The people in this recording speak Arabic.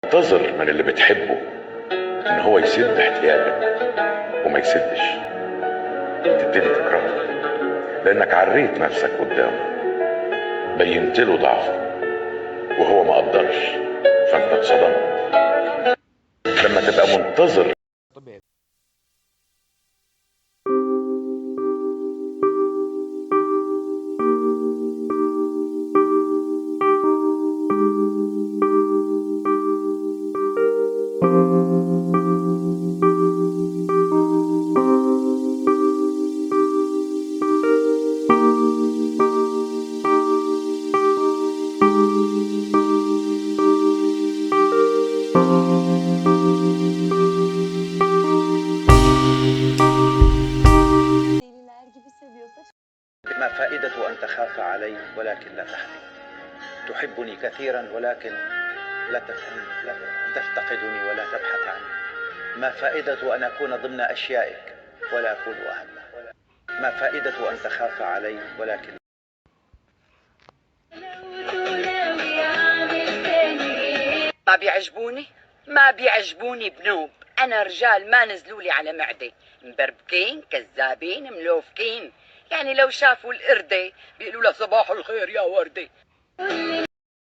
انتظر من اللي بتحبه ان هو يسد احتياجك وما يسدش، تبتدي تكرهه لانك عريت نفسك قدامه، بينت له ضعفك وهو ما قدرش، فانت اتصدمت. لما تبقى منتظر طبيعي. Deliler gibi seviyorsa ما فائدة أن تخاف علي ولكن لا تحمي؟ تحبني كثيرا ولكن لا تفتقدني ولا تبحث عني. ما فائدة أن أكون ضمن أشيائك ولا أكون أهمها؟ ما فائدة أن تخاف علي ولكن ما بيعجبوني بنوب. أنا رجال ما نزلولي على معدة، مبربكين كذابين ملوفكين، يعني لو شافوا القردة بيقولوا له صباح الخير يا وردة.